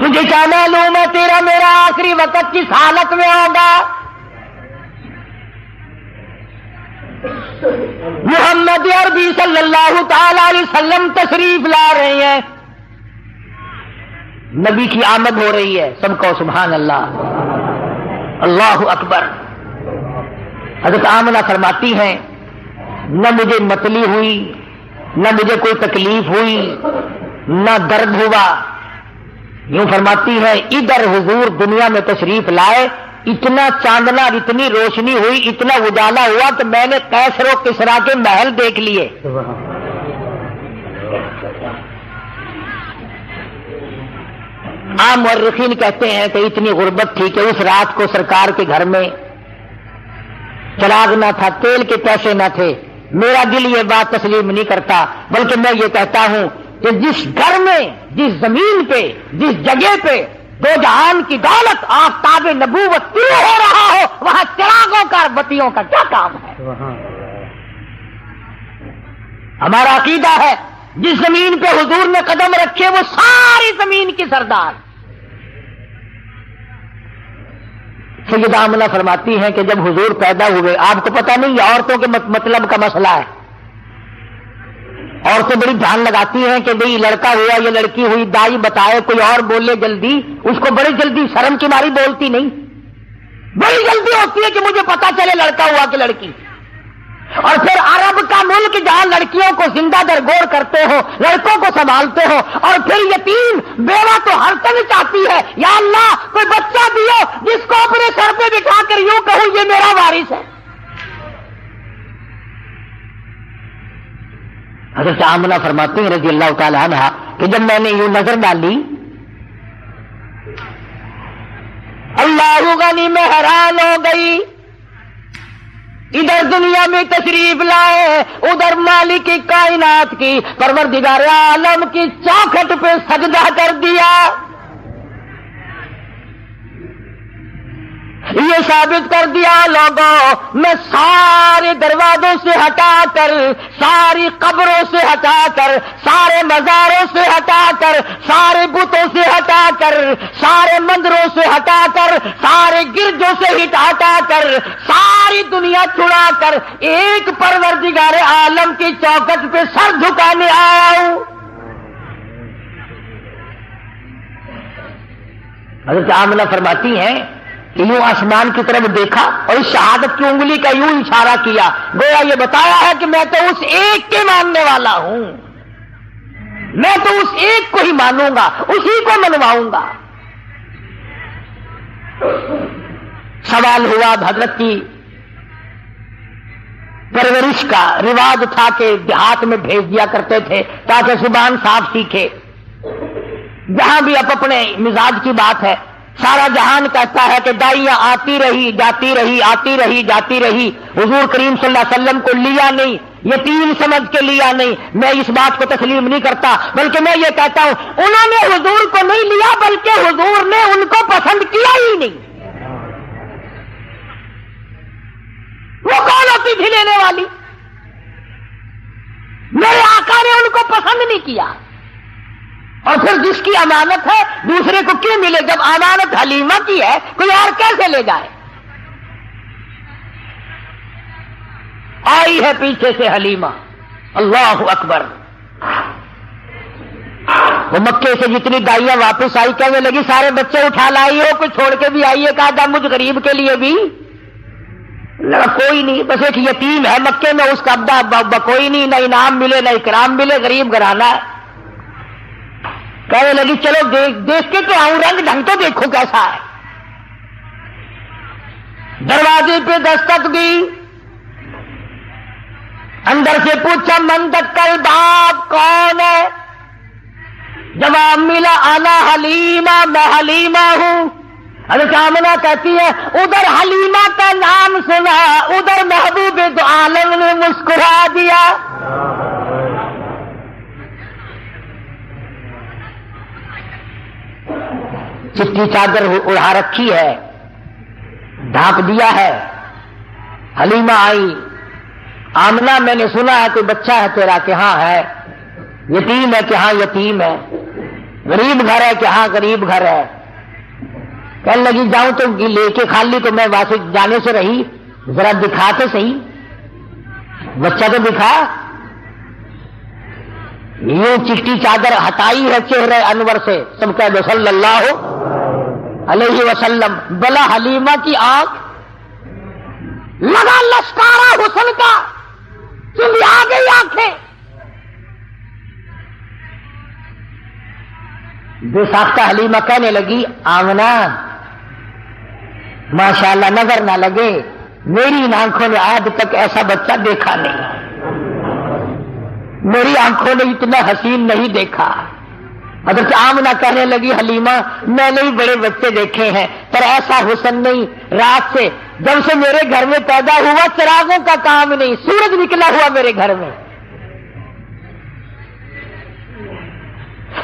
S1: تجھے کیا معلوم ہے تیرا میرا آخری وقت کس حالت میں ہوگا؟ محمد عربی صلی اللہ تعالی علیہ وسلم تشریف لا رہے ہیں، نبی کی آمد ہو رہی ہے، سب کو سبحان اللہ، اللہ اکبر۔ حضرت آمنہ فرماتی ہیں نہ مجھے متلی ہوئی، نہ مجھے کوئی تکلیف ہوئی، نہ درد ہوا، یوں فرماتی ہے ادھر حضور دنیا میں تشریف لائے، اتنا چاندنا، اتنی روشنی ہوئی، اتنا اجالا ہوا کہ میں نے قیصر و کسریٰ کے محل دیکھ لیے۔ عام مورخین کہتے ہیں کہ اتنی غربت تھی کہ اس رات کو سرکار کے گھر میں چراغ نہ تھا، تیل کے پیسے نہ تھے۔ میرا دل یہ بات تسلیم نہیں کرتا، بلکہ میں یہ کہتا ہوں کہ جس گھر میں، جس زمین پہ، جس جگہ پہ دو جہان کی دولت آفتاب نبوت طلوع ہو رہا ہو، وہاں چراغوں کا اور بتیوں کا کیا کام ہے؟ ہمارا عقیدہ ہے جس زمین پہ حضور نے قدم رکھے وہ ساری زمین کی سردار۔ سیدہ آمنہ فرماتی ہیں کہ جب حضور پیدا ہوئے، آپ کو پتہ نہیں یہ عورتوں کے مطلب کا مسئلہ ہے، عورتیں بڑی دھیان لگاتی ہیں کہ بھئی لڑکا ہوا یا لڑکی ہوئی، دائی بتائے، کوئی اور بولے جلدی، اس کو بڑی جلدی شرم کی ماری بولتی نہیں، بڑی جلدی ہوتی ہے کہ مجھے پتا چلے لڑکا ہوا کہ لڑکی۔ اور پھر عرب کا ملک جہاں لڑکیوں کو زندہ درگور کرتے ہو، لڑکوں کو سنبھالتے ہو، اور پھر یتیم بیوہ تو ہر طرح چاہتی ہے، یا اللہ کوئی بچہ دیو جس کو اپنے سر پہ بٹھا کر یوں کہوں یہ میرا وارث ہے۔ حضرت آمنہ فرماتی ہیں رضی اللہ تعالی عنہا کہ جب میں نے یوں نظر ڈالی، اللہ غنی میں حیران ہو گئی، ادھر دنیا میں تشریف لائے، ادھر مالک کائنات کی پروردگار عالم کی چوکھٹ پہ سجدہ کر دیا۔ یہ ثابت کر دیا لوگوں، میں سارے دروازوں سے ہٹا کر، ساری قبروں سے ہٹا کر، سارے مزاروں سے ہٹا کر، سارے بتوں سے ہٹا کر، سارے مندروں سے ہٹا کر، سارے گرجوں سے ہٹا کر، ساری دنیا چھڑا کر ایک پروردگار عالم کی چوکٹ پہ سر جھکانے آیا ہوں۔ حضرت آمنہ فرماتی ہیں کہ یوں آسمان کی طرف دیکھا اور اس شہادت کی انگلی کا یوں اشارہ کیا، گویا یہ بتایا ہے کہ میں تو اس ایک کے ماننے والا ہوں، میں تو اس ایک کو ہی مانوں گا، اسی کو منواؤں گا۔ سوال ہوا، حضرت کی پرورش کا رواج تھا کہ دیہات میں بھیج دیا کرتے تھے تاکہ زبان صاف سیکھے۔ جہاں بھی اب اپنے مزاج کی بات ہے، سارا جہان کہتا ہے کہ دائیاں آتی رہی جاتی رہی، آتی رہی جاتی رہی، حضور کریم صلی اللہ علیہ وسلم کو لیا نہیں، یتیم سمجھ کے لیا نہیں۔ میں اس بات کو تسلیم نہیں کرتا، بلکہ میں یہ کہتا ہوں انہوں نے حضور کو نہیں لیا، بلکہ حضور نے ان کو پسند کیا ہی نہیں۔ وہ کون ہوتی تھی لینے والی؟ میرے آقا نے ان کو پسند نہیں کیا۔ اور پھر جس کی امانت ہے دوسرے کو کیوں ملے؟ جب امانت حلیمہ کی ہے کوئی اور کیسے لے جائے؟ آئی ہے پیچھے سے حلیمہ، اللہ اکبر۔ وہ مکے سے جتنی دائیاں واپس آئی کہنے لگی سارے بچے اٹھا لائی ہو، کوئی چھوڑ کے بھی آئی ہے؟ کہا مجھ غریب کے لیے بھی لگا کوئی نہیں، بس ایک یتیم ہے مکے میں، اس کا ابا کوئی نہیں، نہ انعام ملے نہ اکرام ملے، غریب گھرانہ ہے۔ کہنے لگی چلو دیکھ کے تو آؤں، رنگ ڈھنگ تو دیکھو کیسا ہے۔ دروازے پہ دستک دی، اندر سے پوچھا من دکل باب، کون ہے؟ جواب ملا انا حلیمہ، میں حلیمہ ہوں۔ حضرت آمنہ کہتی ہے ادھر حلیمہ کا نام سنا، ادھر محبوب دو عالم نے مسکرا دیا۔ چٹی چادر اڑا رکھی ہے، ڈھانپ دیا ہے۔ حلیمہ آئی، آمنہ میں نے سنا ہے کوئی بچہ ہے تیرا؟ کہ ہاں ہے۔ یتیم ہے؟ کہ ہاں یتیم ہے۔ غریب گھر ہے؟ کہ ہاں غریب گھر ہے۔ کہنے لگی جاؤں تو لے کے خالی تو میں واسطے جانے سے رہی، ذرا دکھا تو صحیح، بچہ تو دکھا۔ یوں چٹی چادر ہٹائی ہے چہرے انور سے، سب کہہ دو صلی اللہ علیہ وسلم۔ بلا حلیمہ کی آنکھ لگا لشکارا حسن کا، چلی آ گئی آنکھیں۔ بے ساختہ حلیمہ کہنے لگی آمنہ ماشاءاللہ نظر نہ لگے، میری ان آنکھوں نے آج تک ایسا بچہ دیکھا نہیں، میری آنکھوں نے اتنا حسین نہیں دیکھا۔ حضرت آمنہ کہنے لگی حلیمہ میں نے بڑے بچے دیکھے ہیں پر ایسا حسن نہیں، رات سے جب سے میرے گھر میں پیدا ہوا چراغوں کا کام نہیں، سورج نکلا ہوا میرے گھر میں۔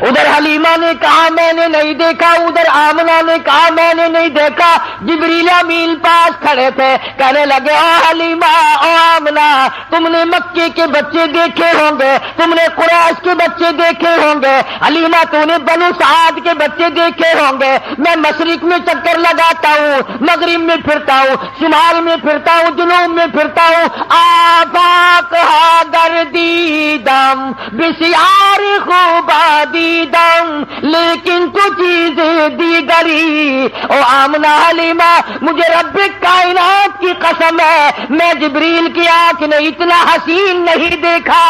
S1: ادھر حلیمہ نے کہا میں نے نہیں دیکھا، ادھر آمنہ نے کہا میں نے نہیں دیکھا۔ جبریل امین پاس کھڑے تھے، کہنے لگے او حلیمہ او آمنہ تم نے مکے کے بچے دیکھے ہوں گے، تم نے قریش کے بچے دیکھے ہوں گے، حلیمہ تو نے بنو سعد کے بچے دیکھے ہوں گے۔ میں مشرق میں چکر لگاتا ہوں، مغرب میں پھرتا ہوں، شمال میں پھرتا ہوں، جنوب میں پھرتا ہوں، آفاق ہا گردیدم بسیار خوبادی دم لیکن تو چیزیں دیگری۔ او آمنہ حلیمہ مجھے رب کائنات کی قسم ہے میں جبریل کی آنکھ نے اتنا حسین نہیں دیکھا۔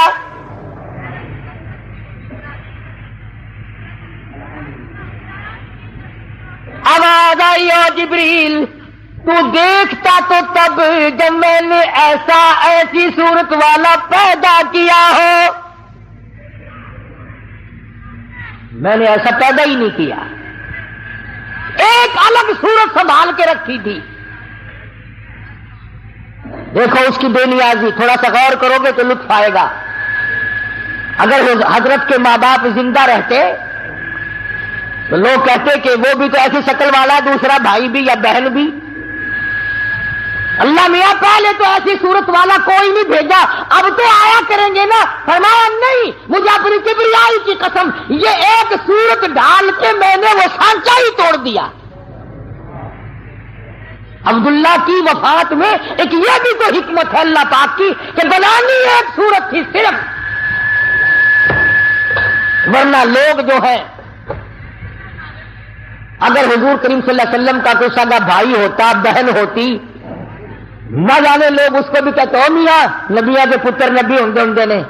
S1: آواز آئی او جبریل تو دیکھتا تو تب جب میں نے ایسی صورت والا پیدا کیا ہو، میں نے ایسا پیدا ہی نہیں کیا، ایک الگ صورت سنبھال کے رکھی تھی۔ دیکھو اس کی بے نیازی، تھوڑا سا غور کرو گے تو لطف آئے گا۔ اگر حضرت کے ماں باپ زندہ رہتے تو لوگ کہتے کہ وہ بھی تو ایسی شکل والا، دوسرا بھائی بھی یا بہن بھی۔ اللہ میاں پہلے تو ایسی صورت والا کوئی نہیں بھیجا، اب تو آیا کریں گے نا۔ فرمایا نہیں، مجھے اپنی کبریائی کی قسم یہ ایک صورت ڈال کے میں نے وہ سانچہ ہی توڑ دیا۔ عبداللہ کی وفات میں ایک یہ بھی تو حکمت ہے اللہ پاک کی کہ بنانی ایک صورت تھی صرف، ورنہ لوگ جو ہیں اگر حضور کریم صلی اللہ علیہ وسلم کا کوئی سگا بھائی ہوتا، بہن ہوتی، نہ جانے لوگ اس کو بھی کہتے ہو میاں نبیاں کے پتر نبی ہوں نے،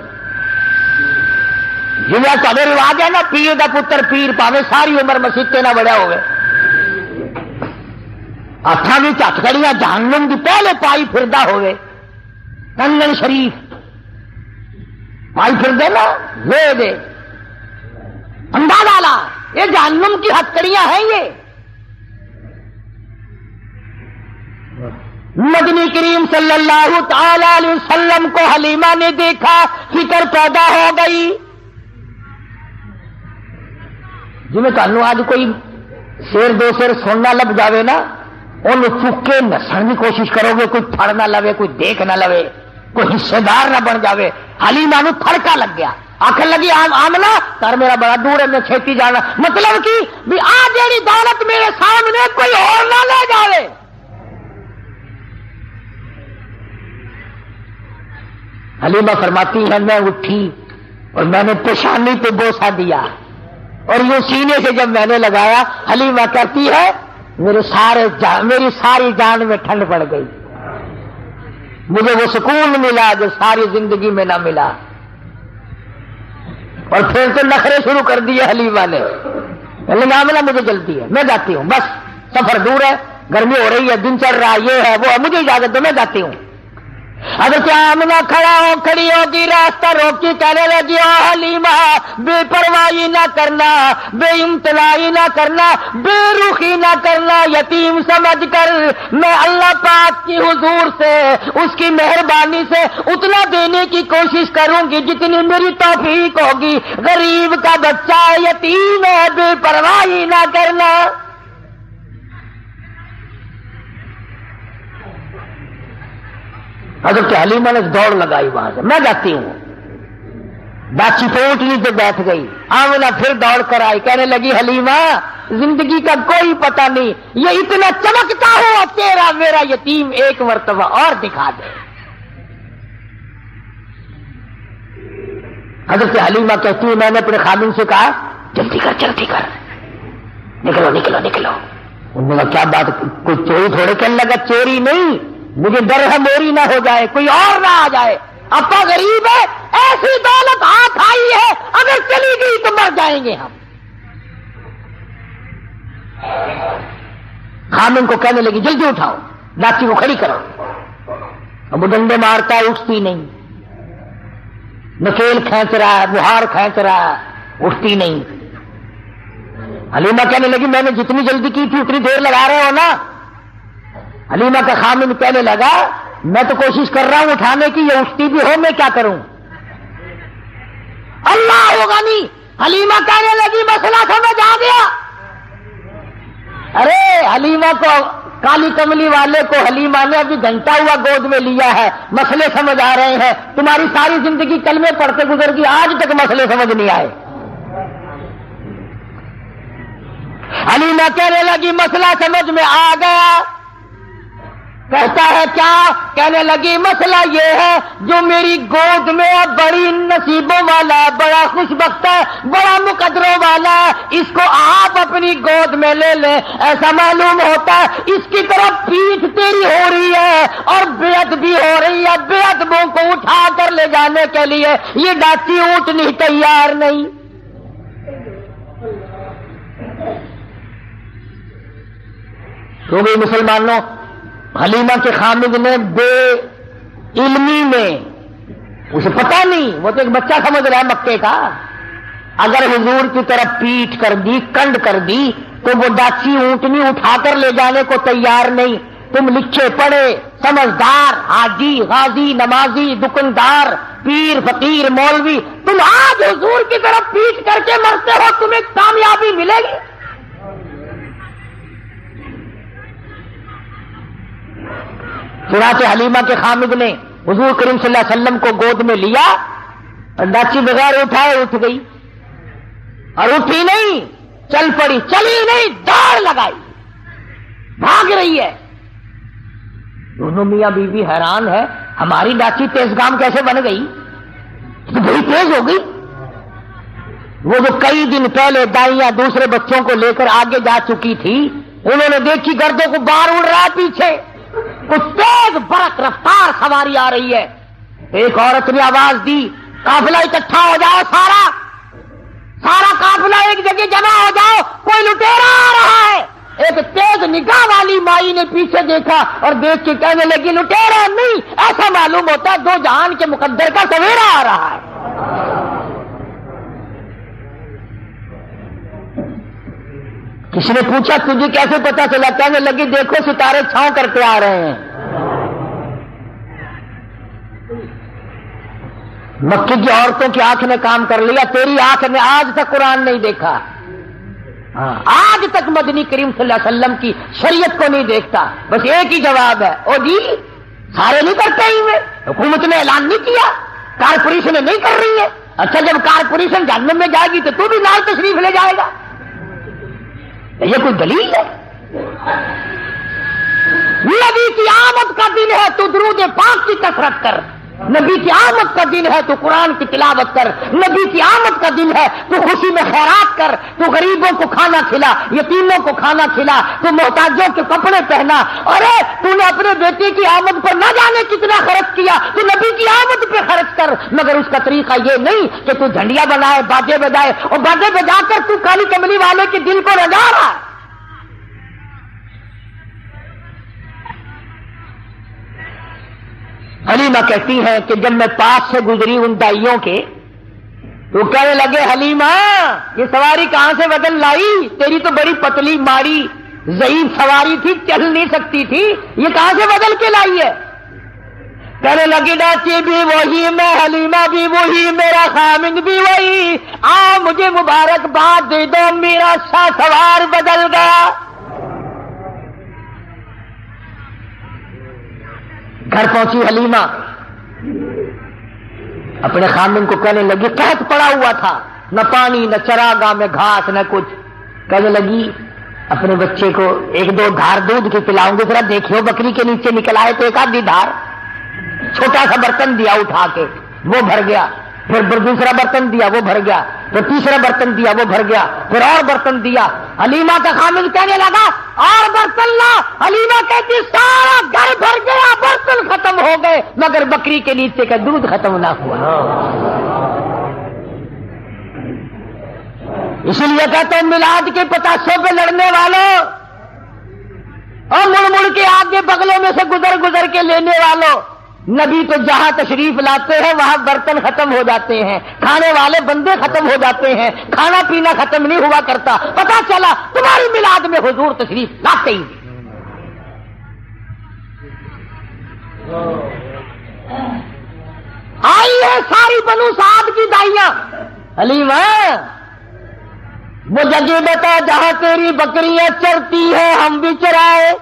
S1: جنہیں تو رواج ہے نا پیر دا پتر پیر پاوے ساری عمر مسیطے نہ بڑا ہوئے، ہاتھاں بھی ہتھکڑیاں جہنم دی پہلے پائی پھردا ہوئے، کنگن شریف پائی پھردے نا لے دے انڈا ڈالا، یہ جہنم کی ہتھکڑیاں ہیں۔ یہ مدنی کریم صلی اللہ تعالی علیہ وسلم کو حلیمہ نے دیکھا، فکر پیدا ہو گئی۔ جی میں تمہیں آج کوئی شیر دو شیر سننا لب جاوے نا، انہوں چک کے نسن کی کوشش کرو گے، کوئی پھڑ نہ لوے، کوئی دیکھ نہ لوے، کوئی حصے دار نہ بن جاوے۔ حلیمہ نو تھڑکا لگ گیا، آخر لگی آمنہ کر میرا بڑا دور ہے، میں چھیتی جانا، مطلب کی بھی آ جیڑی دولت میرے سامنے کوئی اور نہ لے جاوے۔ حلیمہ فرماتی ہے میں اٹھی اور میں نے پیشانی پہ بوسہ دیا اور یہ سینے سے جب میں نے لگایا، حلیمہ کہتی ہے میری ساری جان میں ٹھنڈ پڑ گئی، مجھے وہ سکون ملا جو ساری زندگی میں نہ ملا۔ اور پھر تو نخرے شروع کر دیے حلیمہ نے، آمنہ مجھے جلدی ہے میں جاتی ہوں، بس سفر دور ہے، گرمی ہو رہی ہے، دن چڑھ رہا ہے، یہ ہے وہ ہے، مجھے اجازت دو میں جاتی ہوں۔ حضرت آمنہ کھڑی ہوگی، راستہ روکی، کہنے لگی او حلیمہ بے پرواہی نہ کرنا، بے امتناعی نہ کرنا، بے رخی نہ کرنا، یتیم سمجھ کر میں اللہ پاک کی حضور سے اس کی مہربانی سے اتنا دینے کی کوشش کروں گی جتنی میری توفیق ہوگی۔ غریب کا بچہ ہے، یتیم ہے، بے پرواہی نہ کرنا۔ حضرت حلیمہ نے دوڑ لگائی وہاں سے، میں جاتی ہوں، باچی پوٹلی پہ بیٹھ گئی۔ آمنہ پھر دوڑ کر آئی، کہنے لگی حلیمہ زندگی کا کوئی پتہ نہیں، یہ اتنا چمکتا ہوا تیرا میرا یتیم ایک مرتبہ اور دکھا دے۔ حضرت حلیمہ کہتی ہے میں نے اپنے خادم سے کہا جلدی کر نکلو نکلو نکلو۔ انہوں نے کہا کیا بات، کوئی چوری تھوڑے کرنے لگا، چوری نہیں، مجھے ڈر ہے موری نہ ہو جائے، کوئی اور نہ آ جائے، اپا غریب ہے، ایسی دولت ہاتھ آئی ہے اگر چلی گئی تو مر جائیں گے ہم۔ خامن کو کہنے لگی جلدی اٹھاؤ، لاچی کو کھڑی کرو، اب وہ ڈنڈے مارتا ہے اٹھتی نہیں، نکیل کھینچ رہا ہے، بہار کھینچ رہا ہے، اٹھتی نہیں۔ حلیمہ کہنے لگی میں نے جتنی جلدی کی تھی اتنی دیر لگا رہے ہو نا. حلیمہ کا خامن کہنے لگا میں تو کوشش کر رہا ہوں اٹھانے کی، یہ اٹھتی بھی ہو میں کیا کروں. اللہ غنی. حلیمہ کہنے لگی مسئلہ سمجھ آ گیا. ارے حلیمہ کو، کالی کملی والے کو حلیمہ نے ابھی گھنٹہ ہوا گود میں لیا ہے، مسئلے سمجھ آ رہے ہیں. تمہاری ساری زندگی کلمے پڑھتے گزر گئی، آج تک مسئلے سمجھ نہیں آئے. حلیمہ کہنے لگی مسئلہ سمجھ میں آ گیا. کہتا ہے کیا؟ کہنے لگی مسئلہ یہ ہے جو میری گود میں بڑی نصیبوں والا، بڑا خوش بخت ہے، بڑا مقدروں والا ہے، اس کو آپ اپنی گود میں لے لیں. ایسا معلوم ہوتا ہے اس کی طرف پیٹھ تیری ہو رہی ہے اور بیعت بھی ہو رہی ہے. بیعتوں کو اٹھا کر لے جانے کے لیے یہ ڈاچی اونٹنی تیار نہیں. تو بھی مسلمانوں، حلیمہ کے خامد نے بے علمی میں، اسے پتہ نہیں، وہ تو ایک بچہ سمجھ رہا ہے مکے کا، اگر حضور کی طرف پیٹ کر دی، کنڈ کر دی تو وہ ڈاچی اونٹنی اٹھا کر لے جانے کو تیار نہیں. تم لکھے پڑھے سمجھدار حاجی، غازی، نمازی، دکاندار، پیر، فقیر، مولوی، تم آج حضور کی طرف پیٹ کر کے مرتے ہو، تمہیں کامیابی ملے گی؟ چنانچہ حلیمہ کے خامد نے حضور کریم صلی اللہ علیہ وسلم کو گود میں لیا اور ڈاچی بغیر اٹھائے اٹھ گئی، اور اٹھی نہیں، چل پڑی، چلی نہیں، دوڑ لگائی، بھاگ رہی ہے. دونوں میاں بیوی حیران ہے، ہماری ڈاچی تیز گام کیسے بن گئی؟ تو بڑی تیز ہو گئی. وہ جو کئی دن پہلے دائیاں دوسرے بچوں کو لے کر آگے جا چکی تھی، انہوں نے دیکھی گردوں کو بار اڑ رہا پیچھے، کچھ تیز برق رفتار سواری آ رہی ہے. ایک عورت نے آواز دی قافلہ اکٹھا ہو جاؤ، سارا قافلہ ایک جگہ جمع ہو جاؤ، کوئی لٹیرا آ رہا ہے. ایک تیز نگاہ والی مائی نے پیچھے دیکھا اور دیکھ کے کہنے لگی لٹیرا نہیں، ایسا معلوم ہوتا ہے دو جہان کے مقدر کا سویرا آ رہا ہے. کسی نے پوچھا تجھے کیسے پتا چلا؟ کہنے لگی دیکھو ستارے چھاؤں کرتے آ رہے ہیں. مکے کی عورتوں کی آنکھ نے کام کر لیا، تیری آنکھ نے آج تک قرآن نہیں دیکھا، آج تک مدنی کریم صلی اللہ علیہ وسلم کی شریعت کو نہیں دیکھتا. بس ایک ہی جواب ہے، او جی سارے نہیں کرتے ہی میں، حکومت نے اعلان نہیں کیا، کارپوریشن نہیں کر رہی ہے. اچھا جب کارپوریشن جہنم میں جائے گی تو تو بھی لال تشریف لے جائے گا؟ یہ کوئی دلیل ہے؟ نبی کی آمد کا دن ہے تو درود پاک کی کثرت کر، نبی کی آمد کا دن ہے تو قرآن کی تلاوت کر، نبی کی آمد کا دن ہے تو خوشی میں خیرات کر، تو غریبوں کو کھانا کھلا، یتیموں کو کھانا کھلا، تو محتاجوں کے کپڑے پہنا. ارے تو نے اپنے بیٹے کی آمد پر نہ جانے کتنا خرچ کیا، تو نبی کی آمد پہ خرچ کر. مگر اس کا طریقہ یہ نہیں کہ تو جھنڈیاں بنائے، باجے بجائے، اور باجے بجا کر تو کالی کملی والے کے دل کو رجا رہا. حلیمہ کہتی ہیں کہ جب میں پاس سے گزری ان دائیوں کے تو کہنے لگے حلیمہ یہ سواری کہاں سے بدل لائی؟ تیری تو بڑی پتلی ماڑی ضعیف سواری تھی، چل نہیں سکتی تھی، یہ کہاں سے بدل کے لائی ہے؟ کہنے لگی ڈاچی بھی وہی، میں حلیمہ بھی وہی، میرا خامند بھی وہی، مجھے مبارکباد دے دو، میرا شاہ سوار بدل گیا. گھر پہنچی حلیمہ، اپنے خامن کو کہنے لگی قحط پڑا ہوا تھا، نہ پانی نہ چراگاہ میں گھاس نہ کچھ. کہنے لگی اپنے بچے کو ایک دو دھار دودھ کی پلاؤں گی، ذرا دیکھو بکری کے نیچے نکل آئے تو ایک آدھی دھار. چھوٹا سا برتن دیا اٹھا کے، وہ بھر گیا. پھر دوسرا برتن دیا وہ بھر گیا، پھر تیسرا برتن دیا وہ بھر گیا، پھر اور برتن دیا. حلیمہ کا خامن کہنے لگا اور برتن لا. حلیمہ کہتی سارا گھر بھر گیا، برتن ختم ہو گئے، مگر بکری کے نیچے کا دودھ ختم نہ ہوا. اسی لیے کہتے ہیں میلاد کے پتاسوں پہ لڑنے والوں اور مڑ مڑ کے آگے بغلوں میں سے گزر گزر کے لینے والوں، نبی تو جہاں تشریف لاتے ہیں وہاں برتن ختم ہو جاتے ہیں، کھانے والے بندے ختم ہو جاتے ہیں، کھانا پینا ختم نہیں ہوا کرتا۔ پتا چلا تمہاری میلاد میں حضور تشریف لاتے ہی۔ آئی ہے ساری بنو سعد کی دائیاں، حلیمہ وہ جگہ بتا جہاں تیری بکریاں چرتی ہیں ہم بھی چرائے،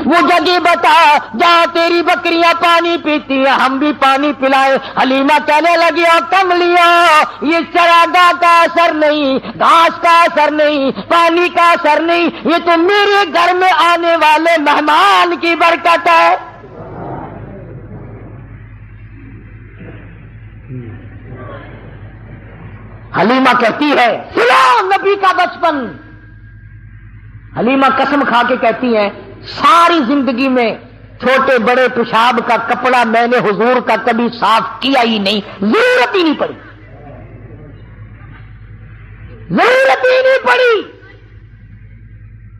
S1: وہ جگہ بتا جہاں تیری بکریاں پانی پیتی ہیں ہم بھی پانی پلائے۔ حلیمہ کہنے لگی اور کملیاں یہ چراگاہ کا اثر نہیں، گھاس کا اثر نہیں، پانی کا اثر نہیں، یہ تو میرے گھر میں آنے والے مہمان کی برکت ہے۔ حلیمہ کہتی ہے سنو نبی کا بچپن، حلیمہ قسم کھا کے کہتی ہیں ساری زندگی میں چھوٹے بڑے پیشاب کا کپڑا میں نے حضور کا کبھی صاف کیا ہی نہیں، ضرورت ہی نہیں پڑی، ضرورت ہی نہیں پڑی۔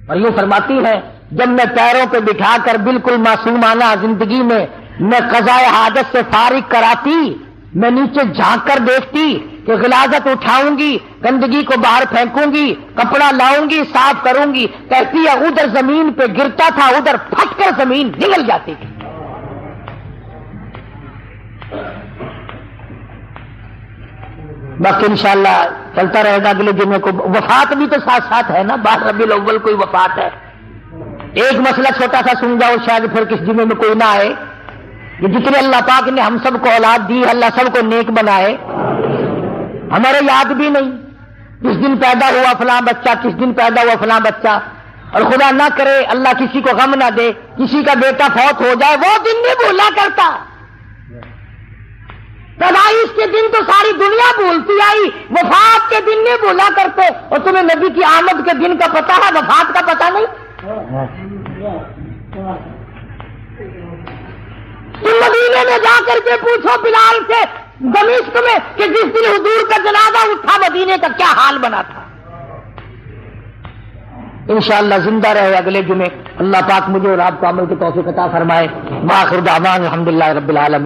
S1: اور یوں فرماتی ہے جب میں پیروں پہ بٹھا کر بالکل معصومانہ زندگی میں قضائے حاجت سے فارغ کراتی، میں نیچے جھانک کر دیکھتی کہ غلاظت اٹھاؤں گی، گندگی کو باہر پھینکوں گی، کپڑا لاؤں گی، صاف کروں گی، کہتی ہے ادھر زمین پہ گرتا تھا ادھر پھٹ کر زمین نگل جاتی تھی۔ باقی انشاءاللہ چلتا رہے گا اگلے جمعے کو۔ وفات بھی تو ساتھ ساتھ ہے نا، 12 ربیع الاول کوئی وفات ہے۔ ایک مسئلہ چھوٹا سا سن جاؤ، شاید پھر کس جمعے میں کوئی نہ آئے۔ یہ جتنے اللہ پاک نے ہم سب کو اولاد دی، اللہ سب کو نیک بنائے۔ ہمارے یاد بھی نہیں کس دن پیدا ہوا فلاں بچہ، کس دن پیدا ہوا فلاں بچہ، اور خدا نہ کرے اللہ کسی کو غم نہ دے کسی کا بیٹا فوت ہو جائے، وہ دن نہیں بھولا کرتا۔ پیدائش کے دن تو ساری دنیا بھولتی آئی، وفات کے دن نہیں بھولا کرتے۔ اور تمہیں نبی کی آمد کے دن کا پتہ ہے، وفات کا پتہ نہیں؟ تم مدینے میں جا کر کے پوچھو بلال سے دمشق میں کہ جس دن حضور کا جنازہ اٹھا مدینے کا کیا حال بنا تھا۔ انشاءاللہ زندہ رہے اگلے جمعے۔ اللہ پاک مجھے اور آپ کو عمل کی توفیق عطا فرمائے۔ وآخر دعوانا الحمدللہ رب العالمین۔